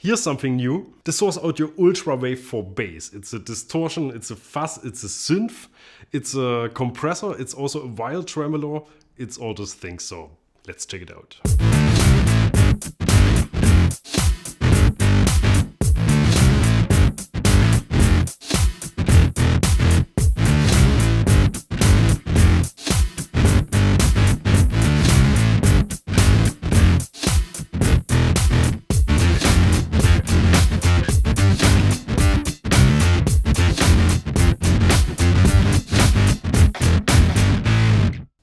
Here's something new. The Source Audio ultrawave for bass. It's a distortion, it's a fuzz, it's a synth, it's a compressor, it's also a wild tremolo. It's all those things, so let's check it out.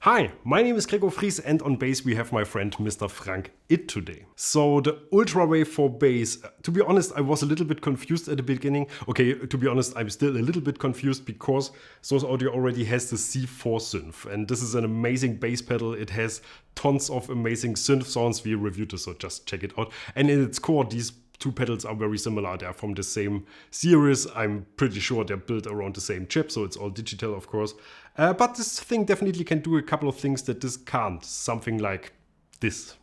Hi, my name is Gregor Fris and on bass we have my friend Mr. Frank It today. So the ultrawave for bass, to be honest I was a little bit confused at the beginning. Okay, to be honest I'm still a little bit confused because Source Audio already has the C4 synth and this is an amazing bass pedal. It has tons of amazing synth sounds. We reviewed this, so just check it out. And in its core these two pedals are very similar. They're from the same series. I'm pretty sure they're built around the same chip, so it's all digital, of course. But this thing definitely can do a couple of things that this can't. Something like this.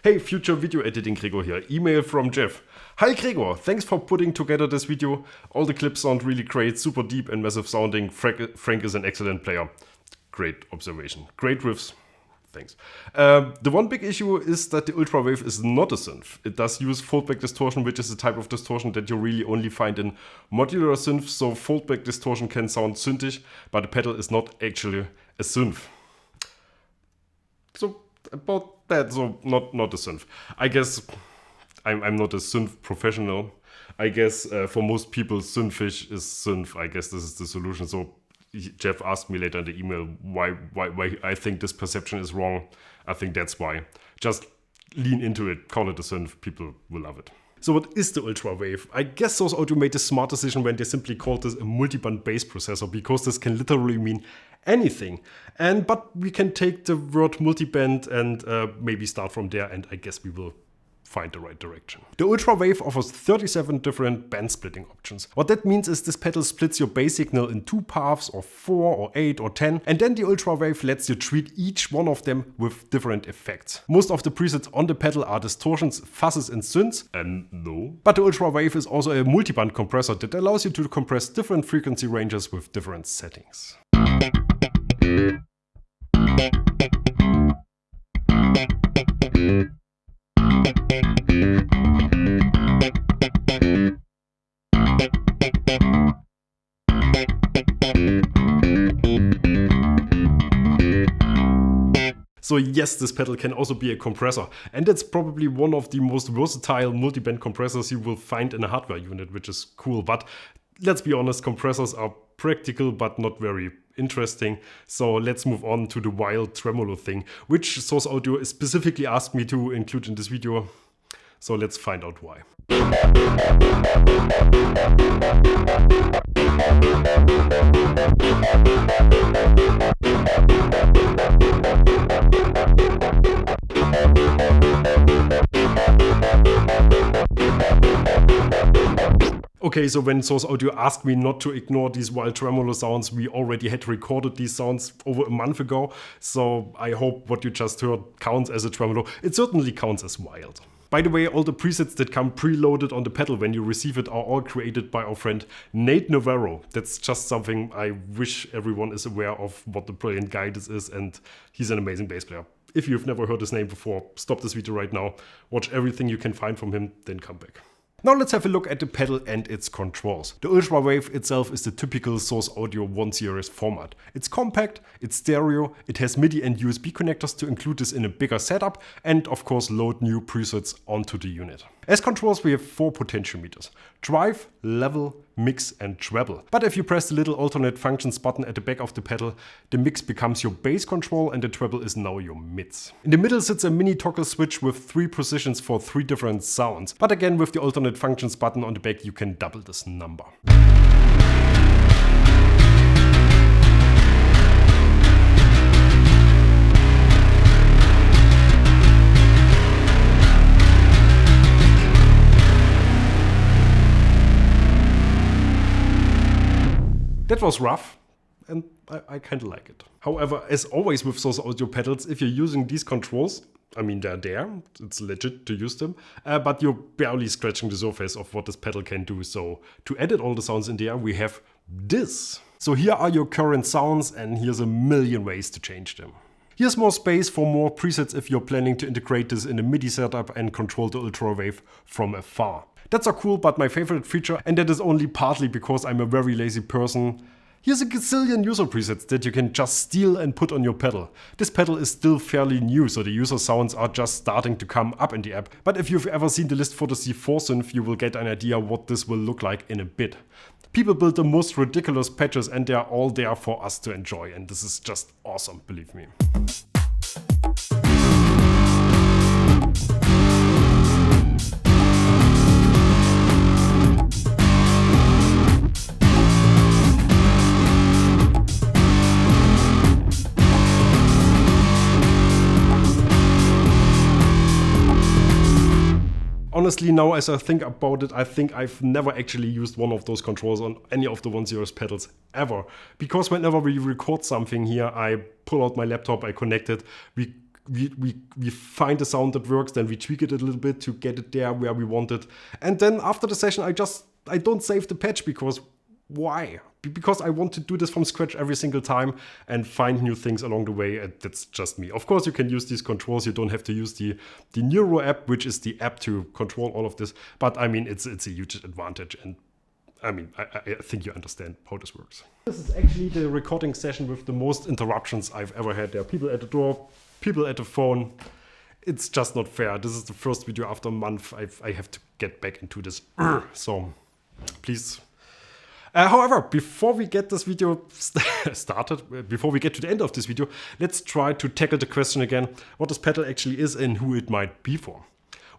Hey, future video editing Gregor here. Email from Jeff. Hi Gregor, thanks for putting together this video. All the clips sound really great, super deep and massive sounding. Frank is an excellent player. Great observation. Great riffs. Thanks. The one big issue is that the ultrawave is not a synth. It does use foldback distortion, which is a type of distortion that you really only find in modular synths. So foldback distortion can sound synthish, but the pedal is not actually a synth. So about that, so not a synth. I guess I'm not a synth professional. I guess for most people synthish is synth. I guess this is the solution. So Jeff asked me later in the email why I think this perception is wrong. I think that's why. Just lean into it, call it a synth, people will love it. So what is the ultrawave? I guess Source Audio made a smart decision when they simply called this a multiband bass processor, because this can literally mean anything. But we can take the word multiband and maybe start from there, and I guess we will find the right direction. The ultrawave offers 37 different band splitting options. What that means is this pedal splits your bass signal in 2 paths, or 4, or 8, or 10, and then the ultrawave lets you treat each one of them with different effects. Most of the presets on the pedal are distortions, fuzzes, and synths. No. But the ultrawave is also a multiband compressor that allows you to compress different frequency ranges with different settings. So yes, this pedal can also be a compressor, and it's probably one of the most versatile multiband compressors you will find in a hardware unit, which is cool. But let's be honest, compressors are practical but not very interesting. So let's move on to the wild tremolo thing, which Source Audio specifically asked me to include in this video. So let's find out why. Okay, so when Source Audio asked me not to ignore these wild tremolo sounds, we already had recorded these sounds over a month ago. So I hope what you just heard counts as a tremolo. It certainly counts as wild. By the way, all the presets that come preloaded on the pedal when you receive it are all created by our friend Nate Navarro. That's just something I wish everyone is aware of, what the brilliant guy this is, and he's an amazing bass player. If you've never heard his name before, stop this video right now, watch everything you can find from him, then come back. Now let's have a look at the pedal and its controls. The ultrawave itself is the typical Source Audio 1 series format. It's compact, it's stereo, it has MIDI and USB connectors to include this in a bigger setup, and of course load new presets onto the unit. As controls we have 4 potentiometers: drive, level, mix and treble. But if you press the little alternate functions button at the back of the pedal, the mix becomes your bass control and the treble is now your mids. In the middle sits a mini toggle switch with 3 positions for 3 different sounds. But again, with the alternate functions button on the back you can double this number. That was rough. and I kind of like it. However, as always with those audio pedals, if you're using these controls, I mean, they're there, it's legit to use them, but you're barely scratching the surface of what this pedal can do. So to edit all the sounds in there, we have this. So here are your current sounds, and here's a million ways to change them. Here's more space for more presets if you're planning to integrate this in a MIDI setup and control the ultrawave from afar. That's so cool, but my favorite feature, and that is only partly because I'm a very lazy person, here's a gazillion user presets that you can just steal and put on your pedal. This pedal is still fairly new, so the user sounds are just starting to come up in the app. But if you've ever seen the list for the C4 synth, you will get an idea what this will look like in a bit. People build the most ridiculous patches and they are all there for us to enjoy, and this is just awesome, believe me. Honestly, now as I think about it, I think I've never actually used one of those controls on any of the 1/0 pedals ever. Because whenever we record something here, I pull out my laptop, I connect it, we find a sound that works, then we tweak it a little bit to get it there where we want it. And then after the session, I don't save the patch because why? Because I want to do this from scratch every single time and find new things along the way, and that's just me. Of course, you can use these controls. You don't have to use the Neuro app, which is the app to control all of this. But I mean, it's a huge advantage, and I mean, I think you understand how this works. This is actually the recording session with the most interruptions I've ever had. There are people at the door, people at the phone. It's just not fair. This is the first video after a month. I have to get back into this. So please. However, before we get this video started, before we get to the end of this video, let's try to tackle the question again, what this pedal actually is and who it might be for.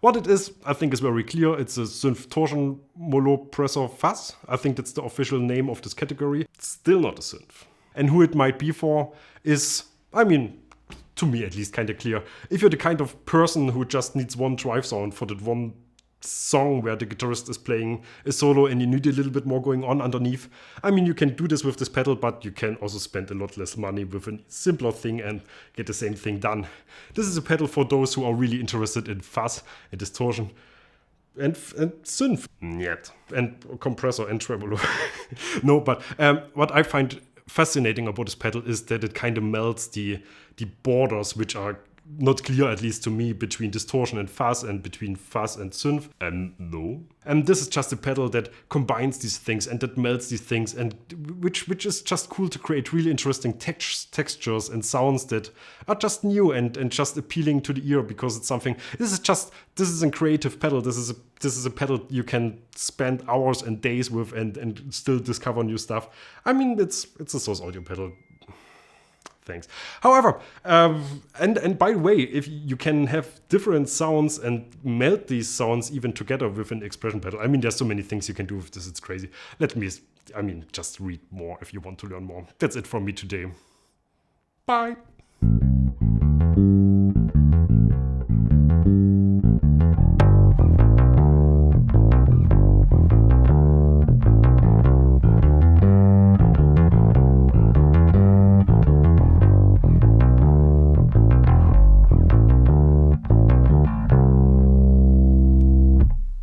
What it is, I think is very clear. It's a SYNTH torsion monopressor fuzz. I think that's the official name of this category. It's still not a synth. And who it might be for is, I mean, to me at least, kind of clear. If you're the kind of person who just needs one drive sound for that one song where the guitarist is playing a solo and you need a little bit more going on underneath, I mean, you can do this with this pedal, but you can also spend a lot less money with a simpler thing and get the same thing done. This is a pedal for those who are really interested in fuzz and distortion and synth, yet, and compressor and tremolo. No, but what I find fascinating about this pedal is that it kind of melts the borders, which are not clear, at least to me, between distortion and fuzz and between fuzz and synth. No. And this is just a pedal that combines these things and that melts these things, and which is just cool to create really interesting textures and sounds that are just new and just appealing to the ear because it's something. This is a creative pedal. This is a pedal you can spend hours and days with and still discover new stuff. I mean, it's a Source Audio pedal. Thanks. However, and by the way, if you can have different sounds and melt these sounds even together with an expression pedal, I mean, there's so many things you can do with this. It's crazy. Just read more if you want to learn more. That's it from me today. Bye.